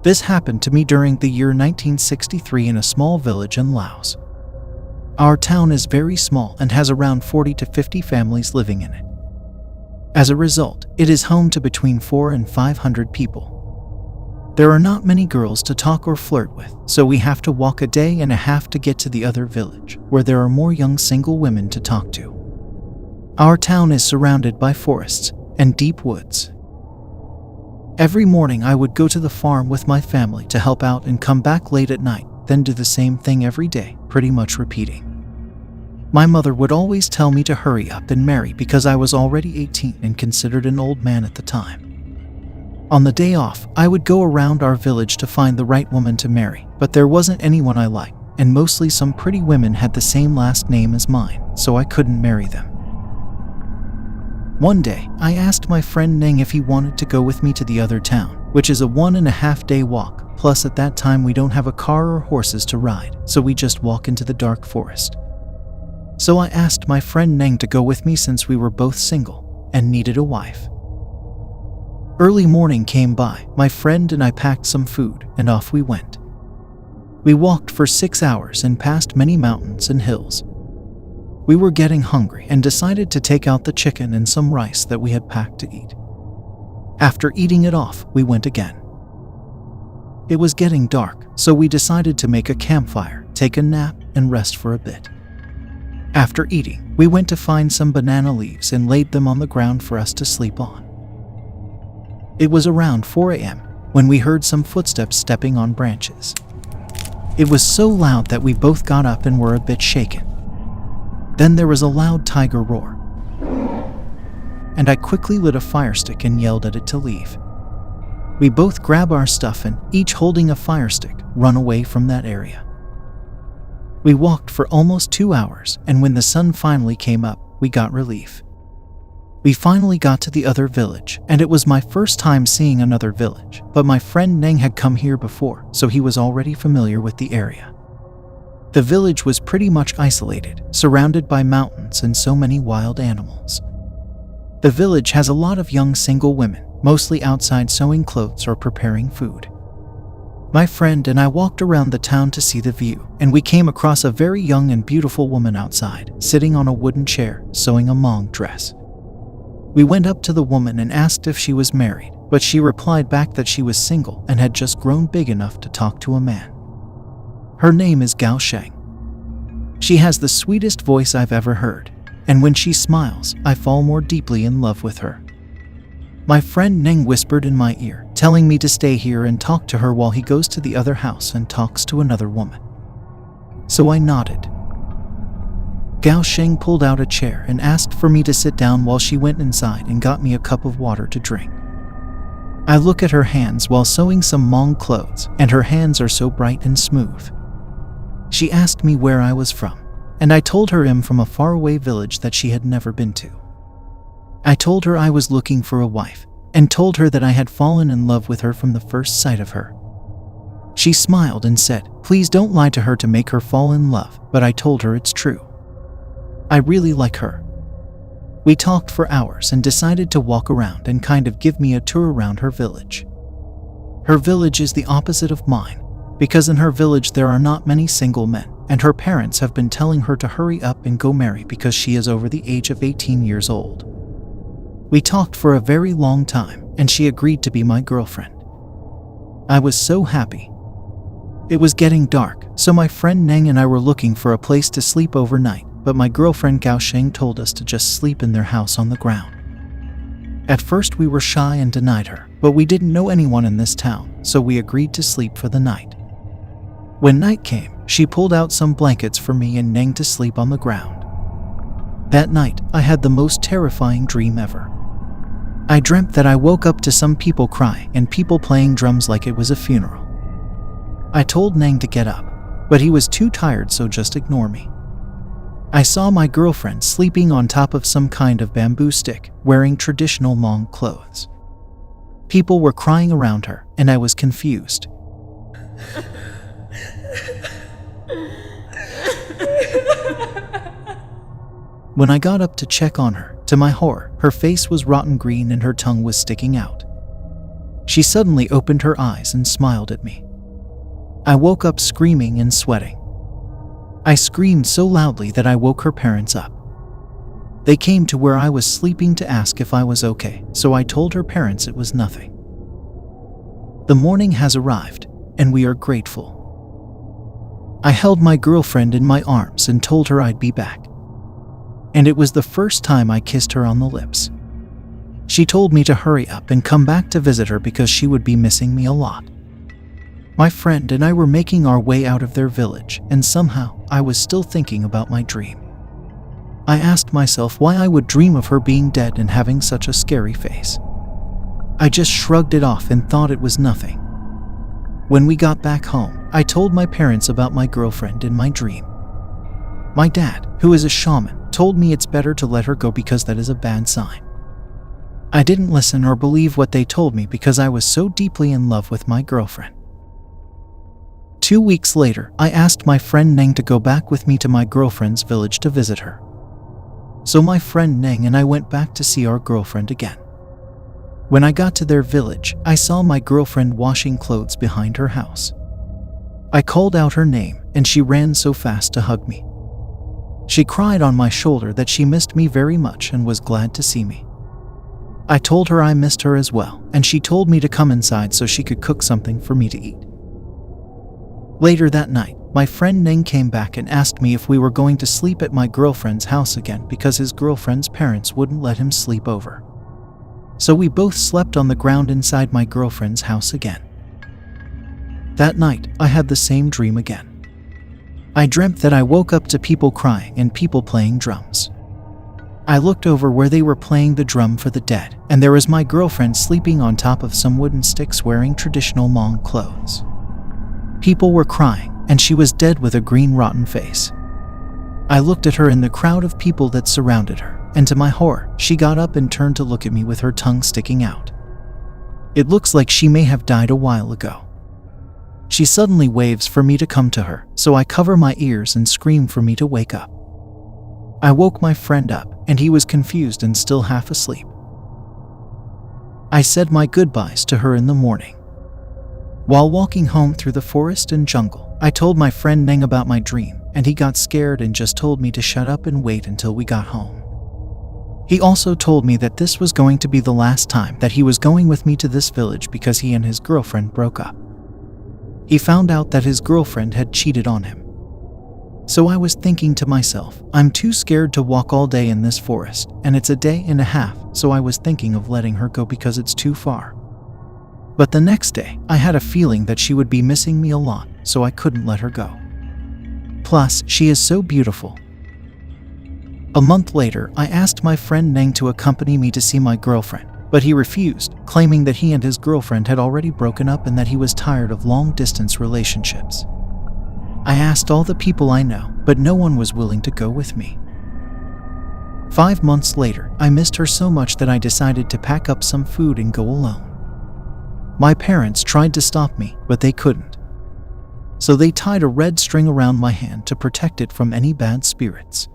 This happened to me during the year 1963 in a small village in Laos. Our town is very small and has around 40 to 50 families living in it. As a result, it is home to between 400 and 500 people. There are not many girls to talk or flirt with, so we have to walk a day and a half to get to the other village, where there are more young single women to talk to. Our town is surrounded by forests and deep woods. Every morning I would go to the farm with my family to help out and come back late at night, then do the same thing every day, pretty much repeating. My mother would always tell me to hurry up and marry because I was already 18 and considered an old man at the time. On the day off, I would go around our village to find the right woman to marry, but there wasn't anyone I liked, and mostly some pretty women had the same last name as mine, so I couldn't marry them. One day, I asked my friend Neng if he wanted to go with me to the other town, which is a 1.5 day walk, plus at that time we don't have a car or horses to ride, so we just walk into the dark forest. So I asked my friend Neng to go with me since we were both single and needed a wife. Early morning came by, my friend and I packed some food, and off we went. We walked for 6 hours and passed many mountains and hills. We were getting hungry and decided to take out the chicken and some rice that we had packed to eat. After eating it off, we went again. It was getting dark, so we decided to make a campfire, take a nap, and rest for a bit. After eating, we went to find some banana leaves and laid them on the ground for us to sleep on. It was around 4 a.m. when we heard some footsteps stepping on branches. It was so loud that we both got up and were a bit shaken. Then there was a loud tiger roar, and I quickly lit a fire stick and yelled at it to leave. We both grab our stuff and, each holding a fire stick, run away from that area. We walked for almost 2 hours, and when the sun finally came up, we got relief. We finally got to the other village, and it was my first time seeing another village, but my friend Neng had come here before, so he was already familiar with the area. The village was pretty much isolated, surrounded by mountains and so many wild animals. The village has a lot of young single women, mostly outside sewing clothes or preparing food. My friend and I walked around the town to see the view, and we came across a very young and beautiful woman outside, sitting on a wooden chair, sewing a Hmong dress. We went up to the woman and asked if she was married, but she replied back that she was single and had just grown big enough to talk to a man. Her name is Gaoshang. She has the sweetest voice I've ever heard, and when she smiles, I fall more deeply in love with her. My friend Neng whispered in my ear, telling me to stay here and talk to her while he goes to the other house and talks to another woman. So I nodded. Gaoshang pulled out a chair and asked for me to sit down while she went inside and got me a cup of water to drink. I look at her hands while sewing some Hmong clothes, and her hands are so bright and smooth. She asked me where I was from, and I told her I'm from a faraway village that she had never been to. I told her I was looking for a wife, and told her that I had fallen in love with her from the first sight of her. She smiled and said, "Please don't lie to her to make her fall in love," but I told her it's true. I really like her. We talked for hours and decided to walk around and kind of give me a tour around her village. Her village is the opposite of mine, because in her village there are not many single men, and her parents have been telling her to hurry up and go marry because she is over the age of 18 years old. We talked for a very long time, and she agreed to be my girlfriend. I was so happy. It was getting dark, so my friend Neng and I were looking for a place to sleep overnight, but my girlfriend Gaoshang told us to just sleep in their house on the ground. At first we were shy and denied her, but we didn't know anyone in this town, so we agreed to sleep for the night. When night came, she pulled out some blankets for me and Neng to sleep on the ground. That night, I had the most terrifying dream ever. I dreamt that I woke up to some people crying and people playing drums like it was a funeral. I told Neng to get up, but he was too tired, so just ignore me. I saw my girlfriend sleeping on top of some kind of bamboo stick, wearing traditional Hmong clothes. People were crying around her, and I was confused. When I got up to check on her, to my horror, her face was rotten green and her tongue was sticking out. She suddenly opened her eyes and smiled at me. I woke up screaming and sweating. I screamed so loudly that I woke her parents up. They came to where I was sleeping to ask if I was okay, so I told her parents it was nothing. The morning has arrived, and we are grateful. I held my girlfriend in my arms and told her I'd be back. And it was the first time I kissed her on the lips. She told me to hurry up and come back to visit her because she would be missing me a lot. My friend and I were making our way out of their village, and somehow I was still thinking about my dream. I asked myself why I would dream of her being dead and having such a scary face. I just shrugged it off and thought it was nothing. When we got back home, I told my parents about my girlfriend in my dream. My dad, who is a shaman, told me it's better to let her go because that is a bad sign. I didn't listen or believe what they told me because I was so deeply in love with my girlfriend. 2 weeks later, I asked my friend Neng to go back with me to my girlfriend's village to visit her. So my friend Neng and I went back to see our girlfriend again. When I got to their village, I saw my girlfriend washing clothes behind her house. I called out her name, and she ran so fast to hug me. She cried on my shoulder that she missed me very much and was glad to see me. I told her I missed her as well, and she told me to come inside so she could cook something for me to eat. Later that night, my friend Neng came back and asked me if we were going to sleep at my girlfriend's house again because his girlfriend's parents wouldn't let him sleep over. So we both slept on the ground inside my girlfriend's house again. That night, I had the same dream again. I dreamt that I woke up to people crying and people playing drums. I looked over where they were playing the drum for the dead, and there was my girlfriend sleeping on top of some wooden sticks wearing traditional Hmong clothes. People were crying, and she was dead with a green rotten face. I looked at her in the crowd of people that surrounded her, and to my horror, she got up and turned to look at me with her tongue sticking out. It looks like she may have died a while ago. She suddenly waves for me to come to her, so I cover my ears and scream for me to wake up. I woke my friend up, and he was confused and still half asleep. I said my goodbyes to her in the morning. While walking home through the forest and jungle, I told my friend Neng about my dream, and he got scared and just told me to shut up and wait until we got home. He also told me that this was going to be the last time that he was going with me to this village because he and his girlfriend broke up. He found out that his girlfriend had cheated on him. So I was thinking to myself, I'm too scared to walk all day in this forest, and it's a day and a half, so I was thinking of letting her go because it's too far. But the next day, I had a feeling that she would be missing me a lot, so I couldn't let her go. Plus, she is so beautiful. A month later, I asked my friend Neng to accompany me to see my girlfriend, but he refused, claiming that he and his girlfriend had already broken up and that he was tired of long-distance relationships. I asked all the people I know, but no one was willing to go with me. 5 months later, I missed her so much that I decided to pack up some food and go alone. My parents tried to stop me, but they couldn't. So they tied a red string around my hand to protect it from any bad spirits.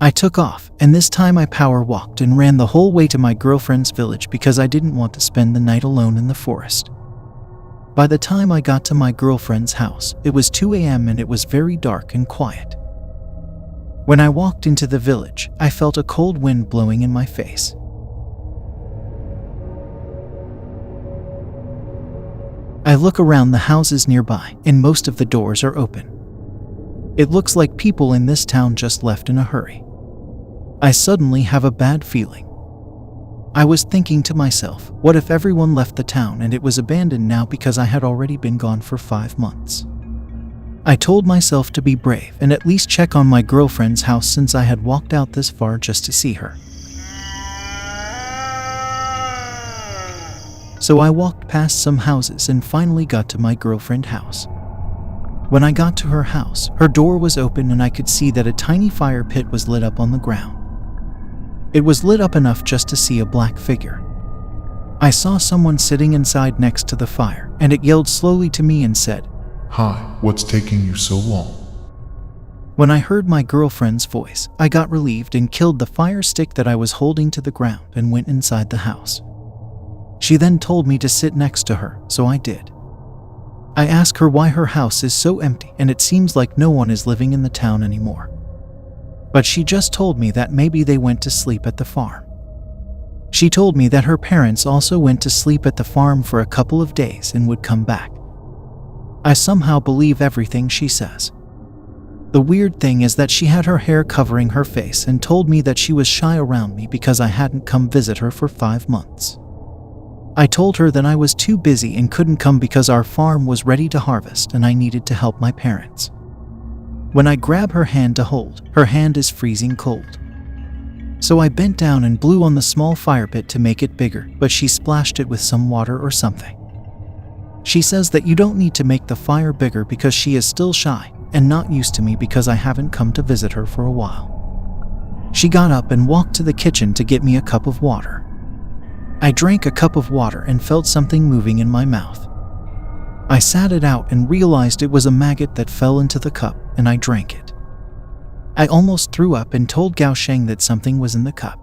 I took off, and this time I power walked and ran the whole way to my girlfriend's village because I didn't want to spend the night alone in the forest. By the time I got to my girlfriend's house, it was 2 a.m. and it was very dark and quiet. When I walked into the village, I felt a cold wind blowing in my face. I look around the houses nearby, and most of the doors are open. It looks like people in this town just left in a hurry. I suddenly have a bad feeling. I was thinking to myself, what if everyone left the town and it was abandoned now because I had already been gone for 5 months? I told myself to be brave and at least check on my girlfriend's house since I had walked out this far just to see her. So I walked past some houses and finally got to my girlfriend's house. When I got to her house, her door was open and I could see that a tiny fire pit was lit up on the ground. It was lit up enough just to see a black figure. I saw someone sitting inside next to the fire, and it yelled slowly to me and said, "Hi, what's taking you so long?" When I heard my girlfriend's voice, I got relieved and killed the fire stick that I was holding to the ground and went inside the house. She then told me to sit next to her, so I did. I asked her why her house is so empty and it seems like no one is living in the town anymore. But she just told me that maybe they went to sleep at the farm. She told me that her parents also went to sleep at the farm for a couple of days and would come back. I somehow believe everything she says. The weird thing is that she had her hair covering her face and told me that she was shy around me because I hadn't come visit her for 5 months. I told her that I was too busy and couldn't come because our farm was ready to harvest and I needed to help my parents. When I grab her hand to hold, her hand is freezing cold. So I bent down and blew on the small fire pit to make it bigger, but she splashed it with some water or something. She says that you don't need to make the fire bigger because she is still shy and not used to me because I haven't come to visit her for a while. She got up and walked to the kitchen to get me a cup of water. I drank a cup of water and felt something moving in my mouth. I sat it out and realized it was a maggot that fell into the cup, and I drank it. I almost threw up and told Gaoshang that something was in the cup.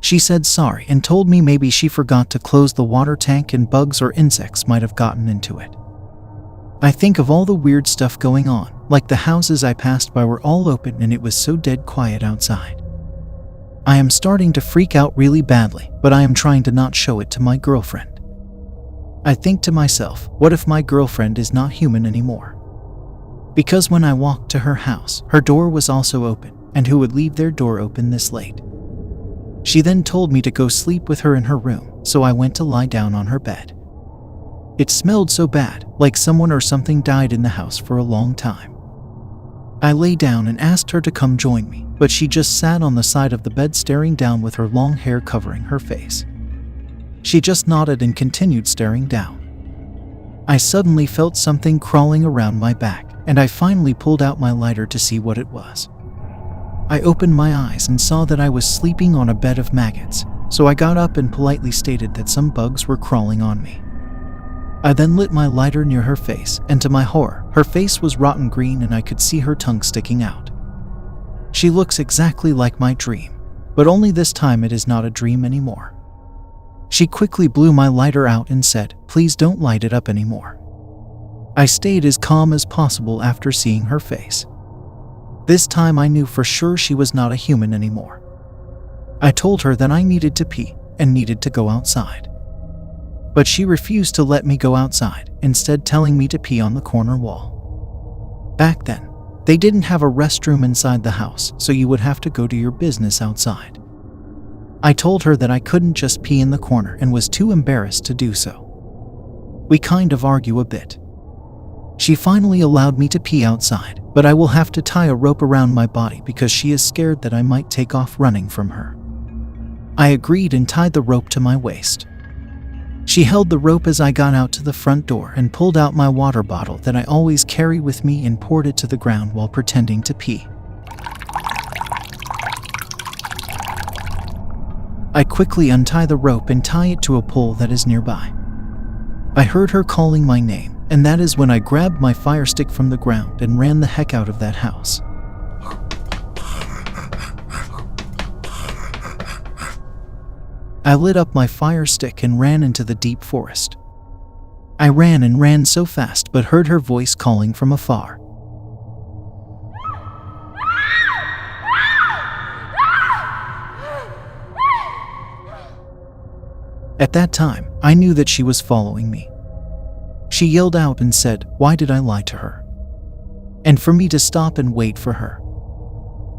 She said sorry and told me maybe she forgot to close the water tank and bugs or insects might have gotten into it. I think of all the weird stuff going on, like the houses I passed by were all open and it was so dead quiet outside. I am starting to freak out really badly, but I am trying to not show it to my girlfriend. I think to myself, what if my girlfriend is not human anymore? Because when I walked to her house, her door was also open, and who would leave their door open this late? She then told me to go sleep with her in her room, so I went to lie down on her bed. It smelled so bad, like someone or something died in the house for a long time. I lay down and asked her to come join me, but she just sat on the side of the bed staring down with her long hair covering her face. She just nodded and continued staring down. I suddenly felt something crawling around my back, and I finally pulled out my lighter to see what it was. I opened my eyes and saw that I was sleeping on a bed of maggots, so I got up and politely stated that some bugs were crawling on me. I then lit my lighter near her face, and to my horror, her face was rotten green and I could see her tongue sticking out. She looks exactly like my dream, but only this time it is not a dream anymore. She quickly blew my lighter out and said, "Please don't light it up anymore." I stayed as calm as possible after seeing her face. This time I knew for sure she was not a human anymore. I told her that I needed to pee and needed to go outside. But she refused to let me go outside, instead telling me to pee on the corner wall. Back then, they didn't have a restroom inside the house, so you would have to go to your business outside. I told her that I couldn't just pee in the corner and was too embarrassed to do so. We kind of argue a bit. She finally allowed me to pee outside, but I will have to tie a rope around my body because she is scared that I might take off running from her. I agreed and tied the rope to my waist. She held the rope as I got out to the front door and pulled out my water bottle that I always carry with me and poured it to the ground while pretending to pee. I quickly untie the rope and tie it to a pole that is nearby. I heard her calling my name, and that is when I grabbed my fire stick from the ground and ran the heck out of that house. I lit up my fire stick and ran into the deep forest. I ran and ran so fast but heard her voice calling from afar. At that time, I knew that she was following me. She yelled out and said, "Why did I lie to her?" And for me to stop and wait for her.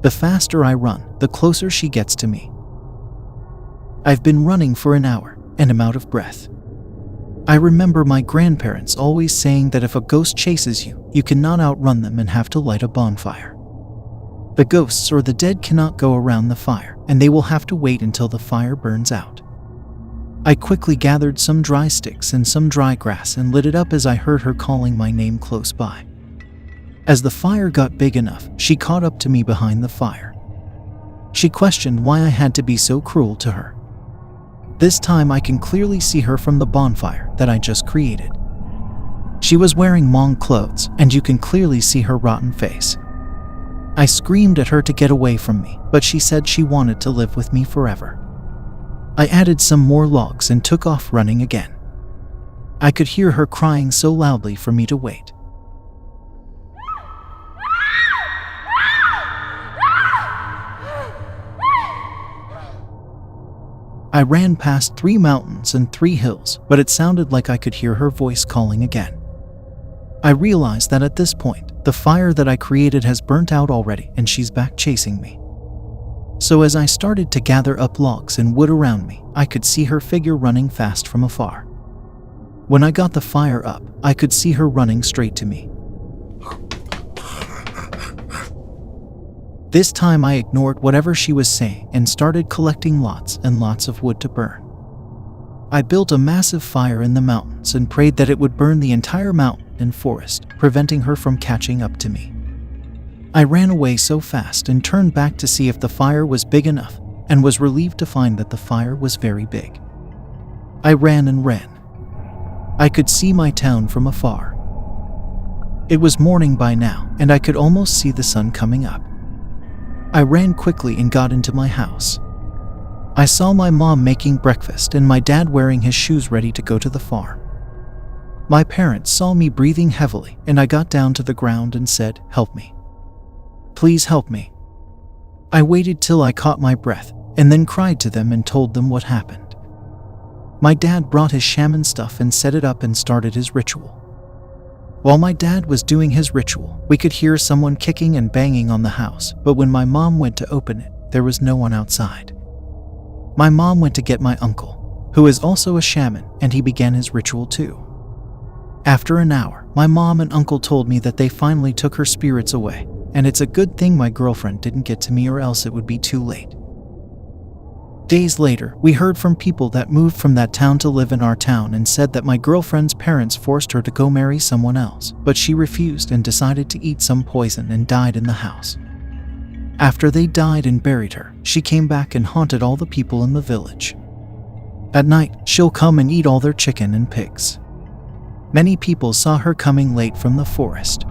The faster I run, the closer she gets to me. I've been running for an hour and am out of breath. I remember my grandparents always saying that if a ghost chases you, you cannot outrun them and have to light a bonfire. The ghosts or the dead cannot go around the fire, and they will have to wait until the fire burns out. I quickly gathered some dry sticks and some dry grass and lit it up as I heard her calling my name close by. As the fire got big enough, she caught up to me behind the fire. She questioned why I had to be so cruel to her. This time I can clearly see her from the bonfire that I just created. She was wearing Hmong clothes, and you can clearly see her rotten face. I screamed at her to get away from me, but she said she wanted to live with me forever. I added some more logs and took off running again. I could hear her crying so loudly for me to wait. I ran past 3 mountains and 3 hills, but it sounded like I could hear her voice calling again. I realized that at this point, the fire that I created has burnt out already and she's back chasing me. So as I started to gather up logs and wood around me, I could see her figure running fast from afar. When I got the fire up, I could see her running straight to me. This time I ignored whatever she was saying and started collecting lots and lots of wood to burn. I built a massive fire in the mountains and prayed that it would burn the entire mountain and forest, preventing her from catching up to me. I ran away so fast and turned back to see if the fire was big enough, and was relieved to find that the fire was very big. I ran and ran. I could see my town from afar. It was morning by now, and I could almost see the sun coming up. I ran quickly and got into my house. I saw my mom making breakfast and my dad wearing his shoes ready to go to the farm. My parents saw me breathing heavily, and I got down to the ground and said, "Help me. Please help me." I waited till I caught my breath, and then cried to them and told them what happened. My dad brought his shaman stuff and set it up and started his ritual. While my dad was doing his ritual, we could hear someone kicking and banging on the house, but when my mom went to open it, there was no one outside. My mom went to get my uncle, who is also a shaman, and he began his ritual too. After an hour, my mom and uncle told me that they finally took her spirits away, and it's a good thing my girlfriend didn't get to me or else it would be too late. Days later, we heard from people that moved from that town to live in our town and said that my girlfriend's parents forced her to go marry someone else, but she refused and decided to eat some poison and died in the house. After they died and buried her, she came back and haunted all the people in the village. At night, she'll come and eat all their chicken and pigs. Many people saw her coming late from the forest.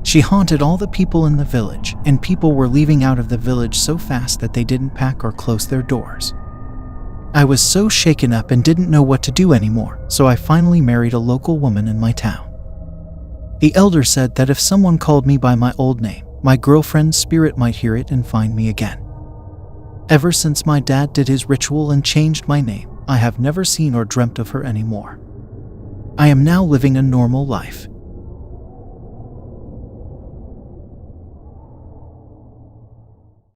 She haunted all the people in the village, and people were leaving out of the village so fast that they didn't pack or close their doors. I was so shaken up and didn't know what to do anymore, so I finally married a local woman in my town. The elder said that if someone called me by my old name, my girlfriend's spirit might hear it and find me again. Ever since my dad did his ritual and changed my name, I have never seen or dreamt of her anymore. I am now living a normal life.